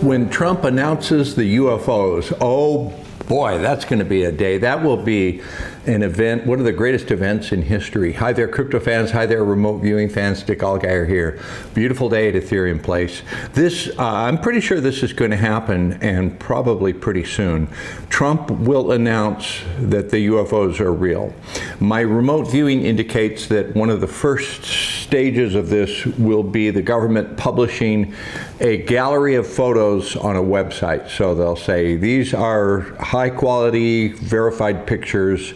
When Trump announces the UFOs, oh boy, that's going to be a day. That will be an event, one of the greatest events in history. Hi there, crypto fans. Hi there, remote viewing fans. Dick Allgire here. Beautiful day at Ethereum Place. This, I'm pretty sure this is going to happen, and probably pretty soon. Trump will announce that the UFOs are real. My remote viewing indicates that one of the first stages of this will be the government publishing a gallery of photos on a website. So they'll say, these are high quality, verified pictures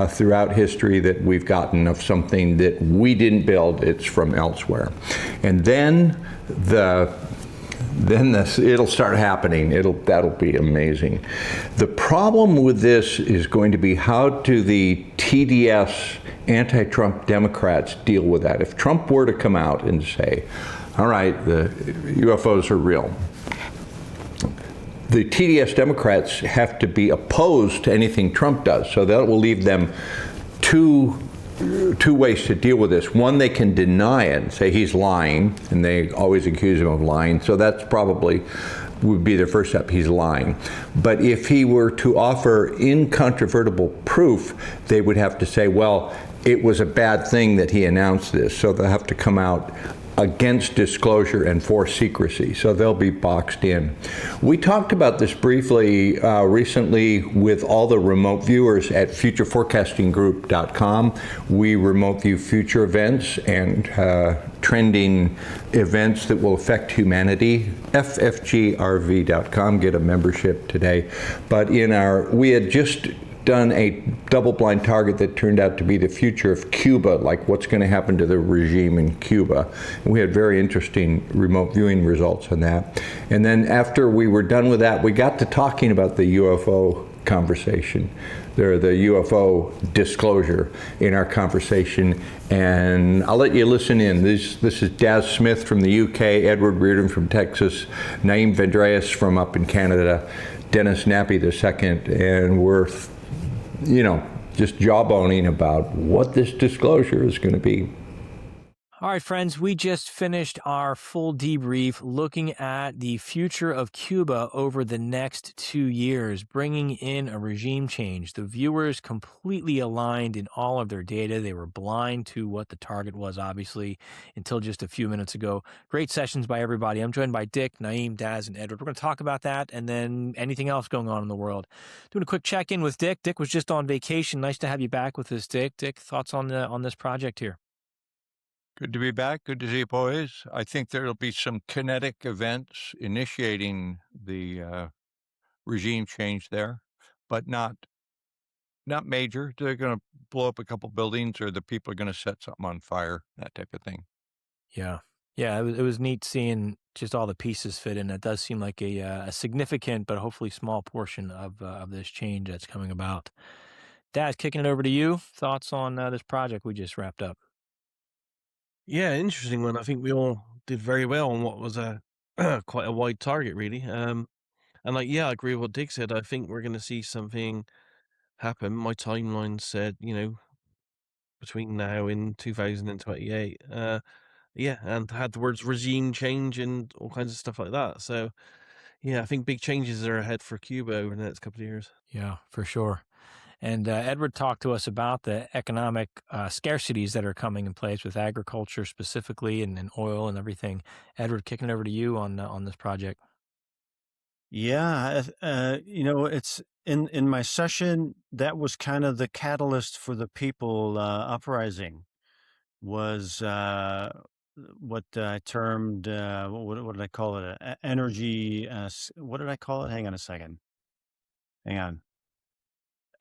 throughout history that we've gotten of something that we didn't build, it's from elsewhere. And then it'll start happening. That'll be amazing. The problem with this is going to be, how do the TDS anti-Trump Democrats deal with that? If Trump were to come out and say, all right, the UFOs are real, the TDS Democrats have to be opposed to anything Trump does. So that will leave them two ways to deal with this. One, they can deny it and say he's lying, and they always accuse him of lying. So that's probably would be their first step. He's lying. But if he were to offer incontrovertible proof, they would have to say, well, it was a bad thing that he announced this. So they'll have to come out against disclosure and for secrecy. So they'll be boxed in. We talked about this briefly recently with all the remote viewers at futureforecastinggroup.com. We remote view future events and trending events that will affect humanity. ffgrv.com. Get a membership today. But we had just done a double-blind target that turned out to be the future of Cuba, like what's going to happen to the regime in Cuba. And we had very interesting remote viewing results on that. And then after we were done with that, we got to talking about the UFO conversation, the UFO disclosure in our conversation. And I'll let you listen in. This is Daz Smith from the UK, Edward Reardon from Texas, Naeem Vendreas from up in Canada, Dennis Nappy II, and we're just jawboning about what this disclosure is going to be. All right, friends, we just finished our full debrief looking at the future of Cuba over the next 2 years, bringing in a regime change. The viewers completely aligned in all of their data. They were blind to what the target was, obviously, until just a few minutes ago. Great sessions by everybody. I'm joined by Dick, Naeem, Daz, and Edward. We're going to talk about that and then anything else going on in the world. Doing a quick check-in with Dick. Dick was just on vacation. Nice to have you back with us, Dick. Dick, thoughts on this project here? Good to be back. Good to see you, boys. I think there'll be some kinetic events initiating the regime change there, but not major. They're going to blow up a couple buildings, or the people are going to set something on fire, that type of thing. Yeah. It was neat seeing just all the pieces fit in. It does seem like a significant, but hopefully small portion of this change that's coming about. Dad, kicking it over to you. Thoughts on this project we just wrapped up? Yeah, interesting one. I think we all did very well on what was a quite a wide target, really. And I agree with what Dick said. I think we're going to see something happen. My timeline said, between now and 2028. And had the words regime change and all kinds of stuff like that. So, I think big changes are ahead for Cuba over the next couple of years. Yeah, for sure. And Edward talked to us about the economic scarcities that are coming in place with agriculture specifically and oil and everything. Edward, kicking it over to you on this project. Yeah, it's in my session, that was kind of the catalyst for the people uprising, was what I termed, what did I call it? Energy, what did I call it? Hang on a second. Hang on.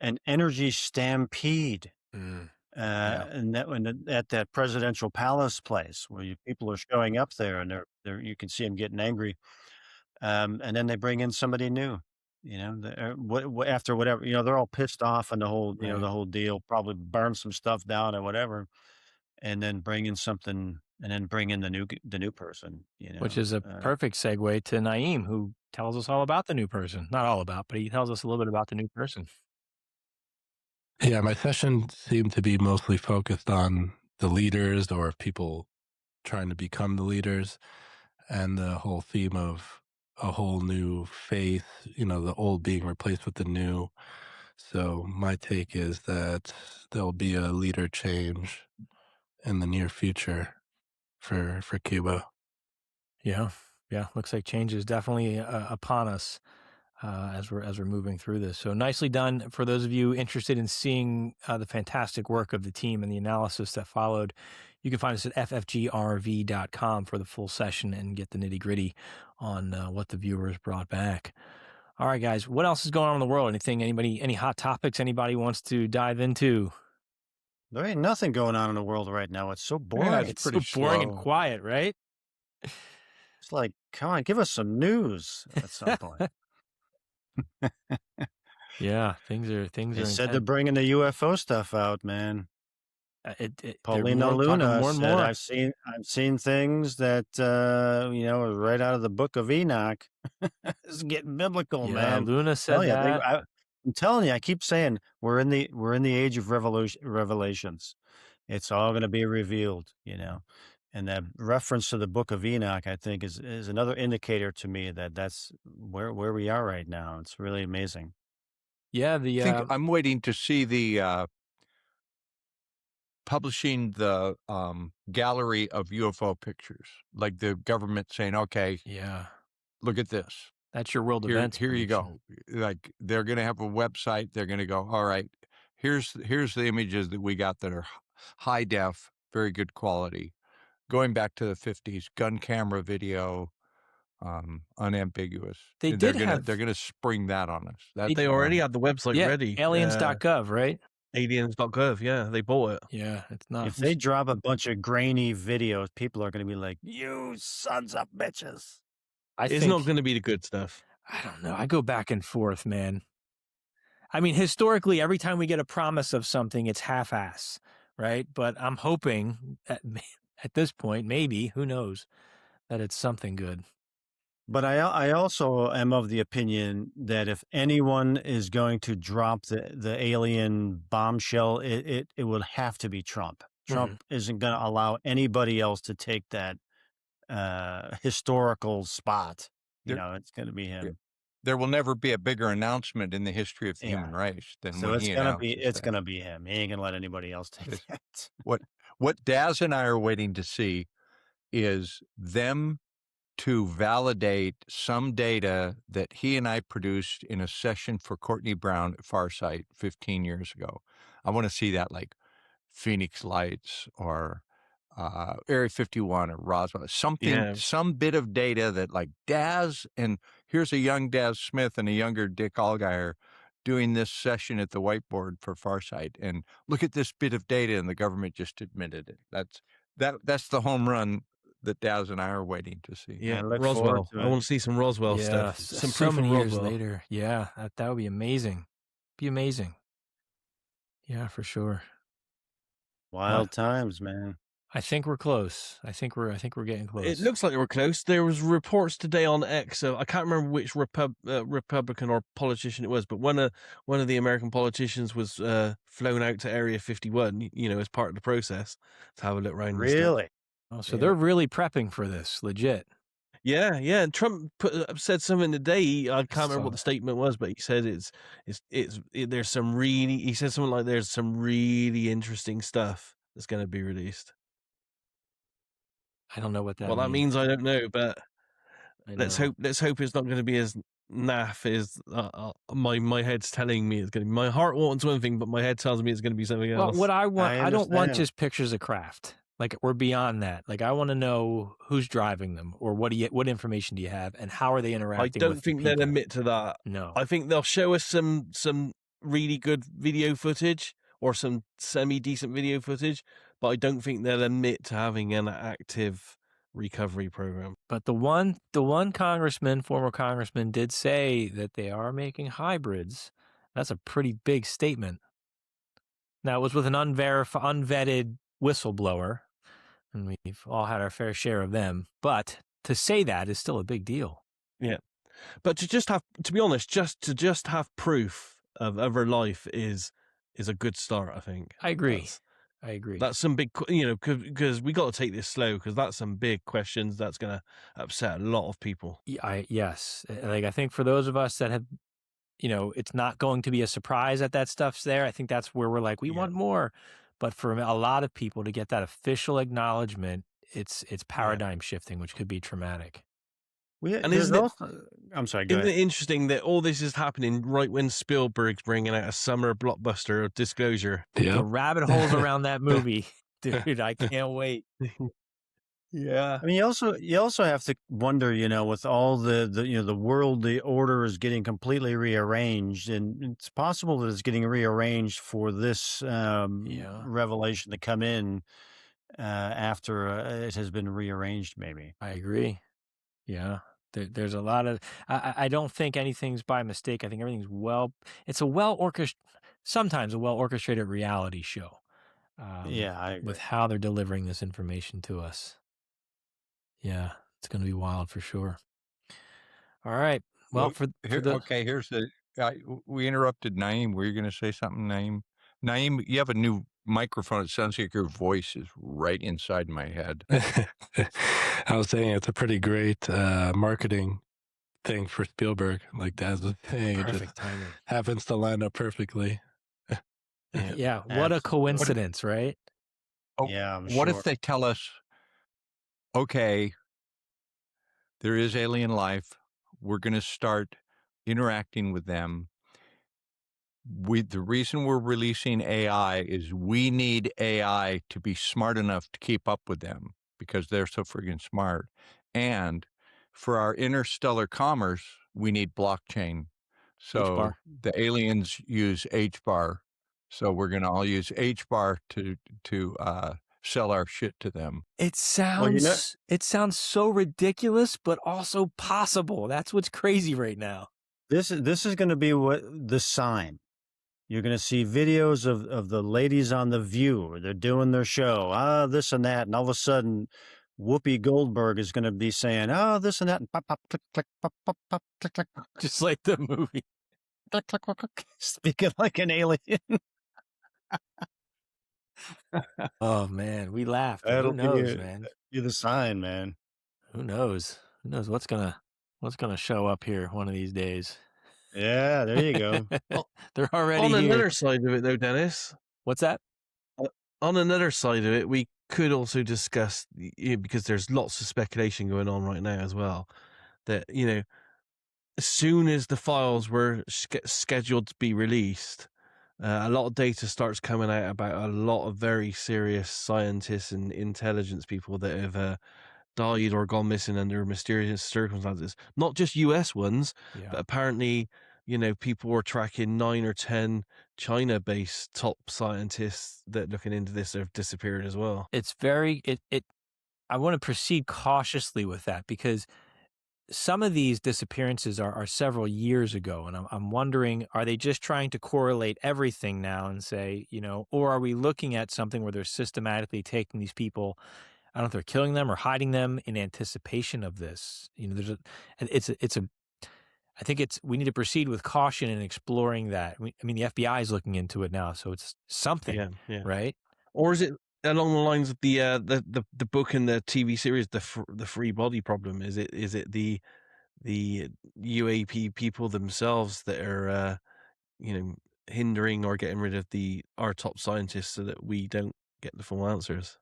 An energy stampede. And at that presidential palace place where people are showing up there, and they're you can see them getting angry. And then they bring in somebody new, after whatever, they're all pissed off and the whole, Right. the whole deal, probably burn some stuff down or whatever, and then bring in something, and then bring in the new person, Which is a perfect segue to Naeem, who tells us all about the new person. Not all about, but he tells us a little bit about the new person. Yeah, my session seemed to be mostly focused on the leaders or people trying to become the leaders. and the whole theme of a whole new faith, the old being replaced with the new. So my take is that there'll be a leader change in the near future for Cuba. Yeah. Looks like change is definitely upon us as we're moving through this. So nicely done. For those of you interested in seeing the fantastic work of the team and the analysis that followed, you can find us at ffgrv.com for the full session and get the nitty gritty on what the viewers brought back. All right, guys, what else is going on in the world? Any hot topics anybody wants to dive into? There ain't nothing going on in the world right now. It's so boring. Yeah, It's so boring and quiet, right? It's like, come on, give us some news at some point. Yeah, things are. They said they're bringing the UFO stuff out, man. Paulina Luna more and said, more. I've seen things that are right out of the Book of Enoch. It's getting biblical, Yeah, man. Luna said that. I'm telling you, I keep saying we're in the age of revelations. It's all going to be revealed, And that reference to the Book of Enoch, I think, is another indicator to me that that's where we are right now. It's really amazing. Yeah, I think I'm waiting to see the publishing the gallery of UFO pictures, like the government saying, "Okay, yeah, look at this. that's your world Here, events. here you go." Like they're going to have a website. They're going to go, "All right, here's the images that we got that are high def, very good quality." Going back to the 50s, gun camera video, unambiguous. They they're did they're gonna spring that on us. They already had the website ready. Aliens.gov, right? Aliens.gov, yeah, they bought it. Yeah, it's not. If they drop a bunch of grainy videos, people are going to be like, "You sons of bitches!" It's not going to be the good stuff. I don't know. I go back and forth, man. I mean, historically, every time we get a promise of something, it's half-ass, right? But I'm hoping at this point, maybe, who knows, that it's something good. But I also am of the opinion that if anyone is going to drop the alien bombshell, it will have to be Trump. Trump isn't going to allow anybody else to take that historical spot. It's going to be him. There will never be a bigger announcement in the history of the human race than so when it's he going to announces be it's that. going to be him. He ain't going to let anybody else take that. What Daz and I are waiting to see is them to validate some data that he and I produced in a session for Courtney Brown at Farsight 15 years ago. I want to see that, like Phoenix Lights or Area 51 or Roswell, something, some bit of data that, like, Daz, and here's a young Daz Smith and a younger Dick Allgire doing this session at the whiteboard for Farsight, and look at this bit of data, and the government just admitted it. That's the home run that Daz and I are waiting to see. Yeah, Roswell. I want to see some Roswell stuff. Some so proof many of years Roswell. later. Yeah, that would be amazing. Be amazing. Yeah, for sure. Wild times, man. I think we're close. I think we're getting close. It looks like we're close. There was reports today on X. I can't remember which Republican or politician it was, but one of the American politicians was flown out to Area 51, as part of the process to have a look around. Really? Oh, so they're really prepping for this, legit. Yeah. And Trump said something today. I can't remember what the statement was, but he said there's some really. He said something like there's some really interesting stuff that's going to be released. I don't know what that means. What that means, I don't know, but let's hope it's not going to be as naff as my head's telling me it's going to be. My heart wants one thing, but my head tells me it's going to be something else. Well, what I want, I don't want just pictures of craft. Like, we're beyond that. Like, I want to know who's driving them, or what information do you have, and how are they interacting? I don't think they'll admit to that. No, I think they'll show us some really good video footage or some semi-decent video footage, but I don't think they'll admit to having an active recovery program. But the one former congressman did say that they are making hybrids. That's a pretty big statement. Now, it was with an unvetted whistleblower, and we've all had our fair share of them, but to say that is still a big deal. Yeah. But to be honest, just have proof of other life is a good start, I think. I agree. I agree. That's some big, because we got to take this slow, because that's some big questions that's going to upset a lot of people. Yes. Like, I think for those of us that have, it's not going to be a surprise that stuff's there. I think that's where we're like, we want more. But for a lot of people to get that official acknowledgement, it's paradigm shifting, which could be traumatic. And isn't it, I'm sorry, go isn't ahead. it interesting that all this is happening right when Spielberg's bringing out a summer blockbuster of Disclosure? The Yep. rabbit holes around that movie, dude, I can't wait. Yeah. I mean, you also have to wonder, with all the world, the order is getting completely rearranged, and it's possible that it's getting rearranged for this revelation to come in after it has been rearranged. Maybe. I agree. Yeah. There's a lot of. I don't think anything's by mistake. I think everything's it's a sometimes a well orchestrated reality show. Yeah, I agree. With how they're delivering this information to us. Yeah, it's going to be wild for sure. All right. Well, here's the. We interrupted Naeem. Were you going to say something, Naeem? Naeem, you have a new microphone. It sounds like your voice is right inside my head. I was saying it's a pretty great marketing thing for Spielberg. Like Daz was saying, perfect timing. Happens to line up perfectly. Yeah, what a coincidence, right? Oh, yeah. What if they tell us, okay, there is alien life. We're going to start interacting with them. The reason we're releasing AI is we need AI to be smart enough to keep up with them because they're so friggin' smart. And for our interstellar commerce, we need blockchain. So H-bar. the aliens use H-bar. So we're going to all use H-bar to sell our shit to them. It sounds so ridiculous, but also possible. That's what's crazy right now. This is going to be the sign. You're going to see videos of the ladies on The View. They're doing their show, this and that, and all of a sudden, Whoopi Goldberg is going to be saying, this and that, and pop, pop, click, click, pop, pop, pop, click, click, just like the movie. Click, click, click, click, speaking like an alien. Oh man, we laughed. That'll Who knows, man? Be the sign, man. Who knows? Who knows what's gonna show up here one of these days? Yeah, there you go. They're already on here. Another side of it, though, Dennis. What's that? On another side of it, we could also discuss, because there's lots of speculation going on right now as well, that, as soon as the files were scheduled to be released, a lot of data starts coming out about a lot of very serious scientists and intelligence people that have died or gone missing under mysterious circumstances. Not just US ones, but apparently, people were tracking 9 or 10 China-based top scientists that looking into this have disappeared as well. It's very I want to proceed cautiously with that because some of these disappearances are several years ago, and I'm wondering, are they just trying to correlate everything now and say, or are we looking at something where they're systematically taking these people? I don't know if they're killing them or hiding them in anticipation of this. I think we need to proceed with caution in exploring that. The FBI is looking into it now, so it's something, right? Or is it along the lines of the book and the TV series, the Free Body Problem? Is it the UAP people themselves that are hindering or getting rid of our top scientists so that we don't get the full answers?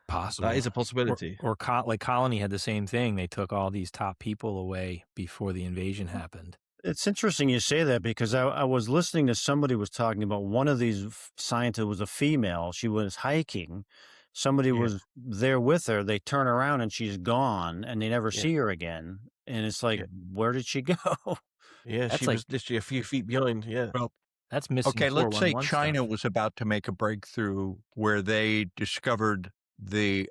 Possible. That is a possibility. Or like Colony had the same thing. They took all these top people away before the invasion happened. It's interesting you say that because I was listening to somebody was talking about one of these scientists was a female. She was hiking. Somebody was there with her. They turn around and she's gone and they never see her again. And it's like, where did she go? Yeah, she was literally a few feet behind. Yeah. Well, that's missing. Okay, let's say 411 China stuff. was about to make a breakthrough where they discovered the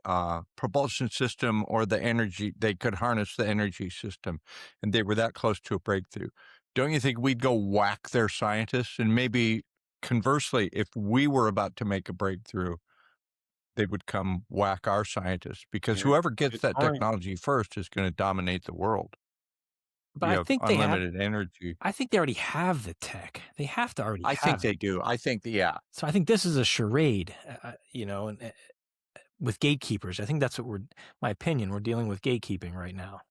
propulsion system or the energy, they could harness the energy system, and they were that close to a breakthrough. Don't you think we'd go whack their scientists? And maybe conversely, if we were about to make a breakthrough, they would come whack our scientists because whoever gets that technology first is going to dominate the world. But you I have think they have. unlimited energy. I think they already have the tech. They have to already I think have they it. do. I think, yeah. So I think this is a charade, and with gatekeepers. I think that's what my opinion, we're dealing with gatekeeping right now.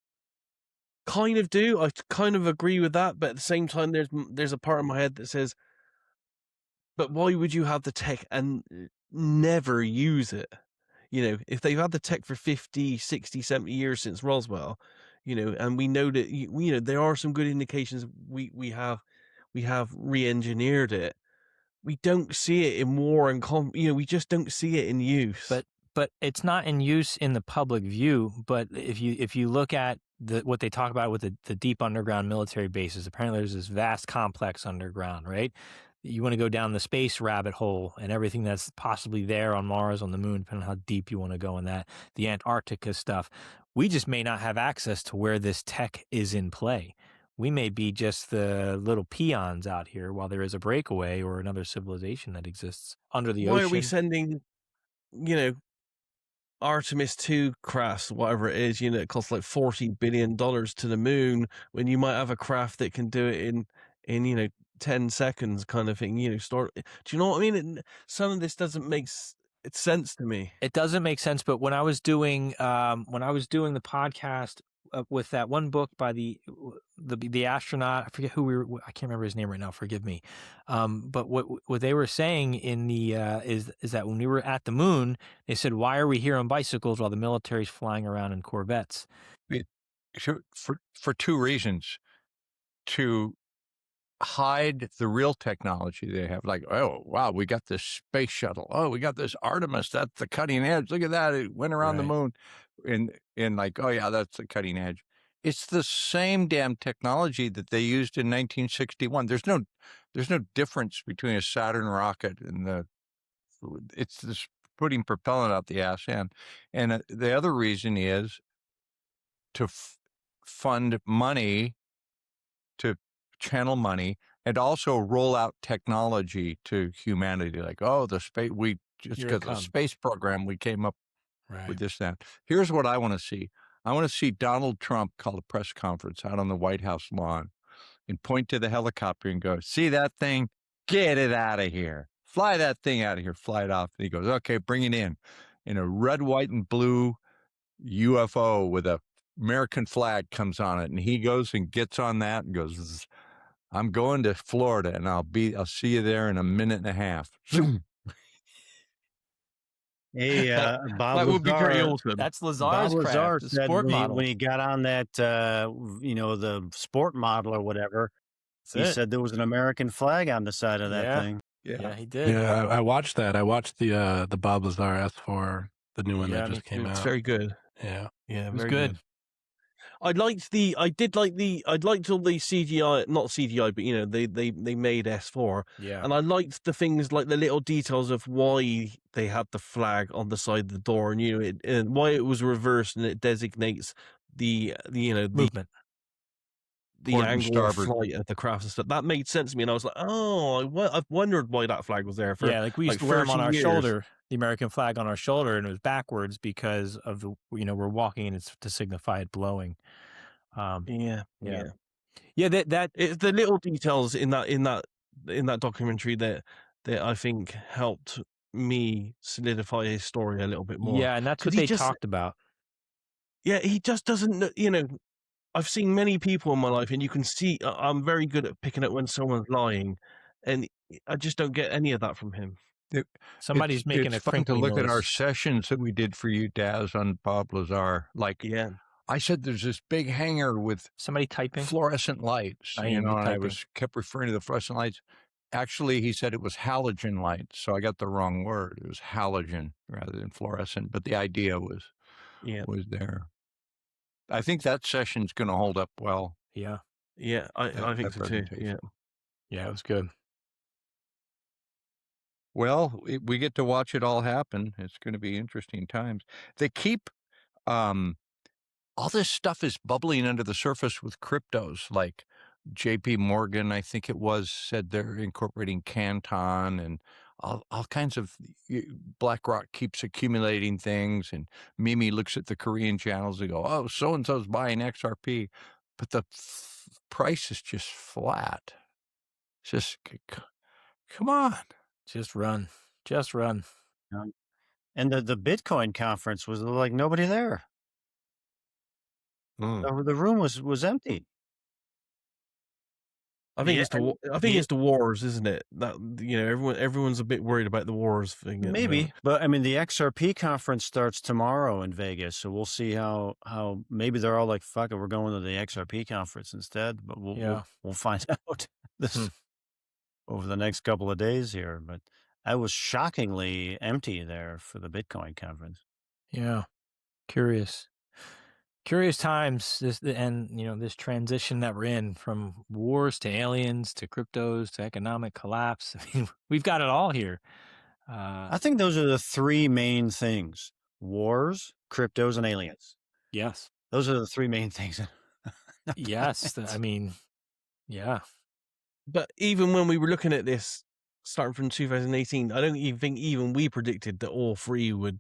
Kind of do. I kind of agree with that, but at the same time, there's a part of my head that says, but why would you have the tech and never use it? If they've had the tech for 50, 60, 70 years since Roswell, and we know that, there are some good indications we have re-engineered it. We don't see it in war and we just don't see it in use. But it's not in use in the public view. But if you look at what they talk about with the deep underground military bases, apparently there's this vast complex underground, right? You want to go down the space rabbit hole and everything that's possibly there on Mars, on the moon, depending on how deep you want to go in that, the Antarctica stuff. We just may not have access to where this tech is in play. We may be just the little peons out here while there is a breakaway or another civilization that exists under the ocean. Why are we sending, Artemis 2 crafts, whatever it is, it costs like $40 billion to the moon when you might have a craft that can do it in 10 seconds kind of thing, do you know what I mean? Some of this doesn't make sense to me. It doesn't make sense, but when I was doing the podcast with that one book by the astronaut, I forget who I can't remember his name right now, forgive me. But what they were saying in the is that when we were at the moon, they said, why are we here on bicycles while the military's flying around in Corvettes? For two reasons: to hide the real technology they have, like, oh wow, we got this space shuttle, oh, we got this Artemis, that's the cutting edge, look at that, it went around the moon, and like, oh yeah, that's the cutting edge. It's the same damn technology that they used in 1961. There's no difference between a Saturn rocket and it's this putting propellant out the ass end. And the other reason is to fund money, to channel money, and also roll out technology to humanity. Like, oh, the space, we just because of the space program, we came up with this, that. Here's what I want to see. I want to see Donald Trump call a press conference out on the White House lawn and point to the helicopter and go, see that thing? Get it out of here. Fly that thing out of here. Fly it off. And he goes, okay, bring it in a red, white, and blue UFO with a American flag comes on it, and he goes and gets on that and goes, I'm going to Florida, and I'll see you there in a minute and a half. Hey, Bob that would be pretty Lazar, awesome. That's Bob Lazar's Lazar craft, the said sport model. when he got on that, the sport model or whatever, he said there was an American flag on the side of that thing. Yeah, he did. Yeah, I watched that. I watched the Bob Lazar S4, the new one that just came out. It's very good. Yeah, yeah, It was very good. I liked all the CGI, not CGI, but they made S4. Yeah. And I liked the things like the little details of why they had the flag on the side of the door, and and why it was reversed, and it designates the movement, the Port and angle of starboard. flight of the craft and stuff. That made sense to me, and I was like, oh, I've wondered why that flag was there for. yeah, like we used to wear them on 30 our years. shoulder, the American flag on our shoulder, and it was backwards because of the we're walking and it's to signify it blowing. Yeah. That It's the little details in that documentary that I think helped me solidify his story a little bit more. yeah, and that's what 'Cause they talked about. Yeah, he just doesn't. I've seen many people in my life, and you can see I'm very good at picking up when someone's lying, and I just don't get any of that from him. Somebody's making it's a fun to crinkly look at our noise. sessions that we did for you, Daz, on Bob Lazar. Like, Yeah. I said, there's this big hangar with Somebody typing. fluorescent lights, I and I typing. kept referring to the fluorescent lights. Actually, he said it was halogen lights, so I got the wrong word. It was halogen rather than fluorescent, but the idea was there. I think that session's going to hold up well. Yeah, I think so too. yeah, it was good. Well, we get to watch it all happen. It's going to be interesting times. They keep all this stuff is bubbling under the surface with cryptos, like JP Morgan, I think it was, said they're incorporating Canton, and all kinds of BlackRock keeps accumulating things, and Mimi looks at the Korean channels and go, oh, so-and-so's buying XRP. But the price is just flat. Just, come on. Just run. Just run. And the Bitcoin conference was like nobody there. The room was empty. I think Yeah, it's the I think it's the wars, isn't it? That everyone's a bit worried about the wars thing. at the Maybe, moment. but I mean, the XRP conference starts tomorrow in Vegas, so we'll see how maybe they're all like, "Fuck it, we're going to the XRP conference instead." But we'll find out this over the next couple of days here. But I was shockingly empty there for the Bitcoin conference. Yeah. Curious times. This transition that we're in, from wars to aliens to cryptos to economic collapse. I mean, we've got it all here. I think those are the three main things: wars, cryptos, and aliens. Yes. Those are the three main things. Yes. I mean, yeah. But even when we were looking at this, starting from 2018, I don't even think even we predicted that all three would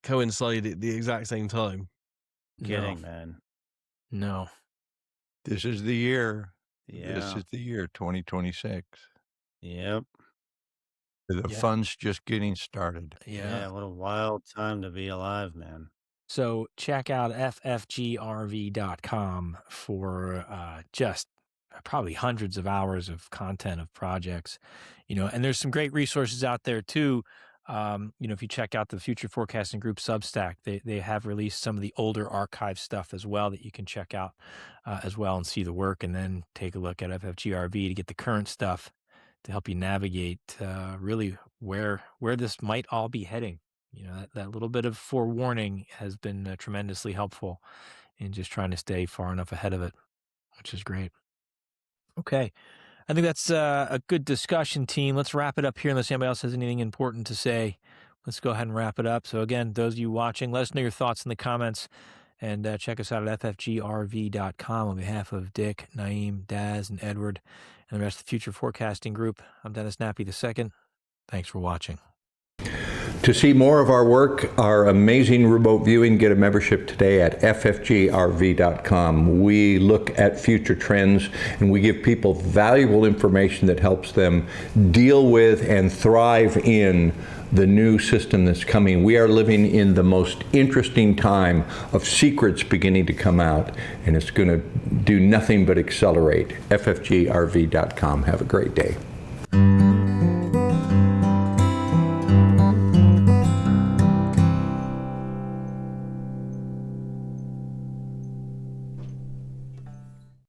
coincide at the exact same time. Kidding, man. No. This is the year. Yeah. This is the year 2026. Yep. The fun's just getting started. Yeah. What a wild time to be alive, man. So check out ffgrv.com for just probably hundreds of hours of content of projects, and there's some great resources out there too. If you check out the Future Forecasting Group Substack, they have released some of the older archive stuff as well that you can check out as well and see the work, and then take a look at FFGRV to get the current stuff to help you navigate really where this might all be heading. That little bit of forewarning has been tremendously helpful in just trying to stay far enough ahead of it, which is great. Okay. I think that's a good discussion, team. Let's wrap it up here unless anybody else has anything important to say. Let's go ahead and wrap it up. So again, those of you watching, let us know your thoughts in the comments, and check us out at ffgrv.com. On behalf of Dick, Naeem, Daz, and Edward, and the rest of the Future Forecasting Group, I'm Dennis Nappy II. Thanks for watching. To see more of our work, our amazing remote viewing, get a membership today at ffgrv.com. We look at future trends, and we give people valuable information that helps them deal with and thrive in the new system that's coming. We are living in the most interesting time of secrets beginning to come out, and it's going to do nothing but accelerate. ffgrv.com. Have a great day.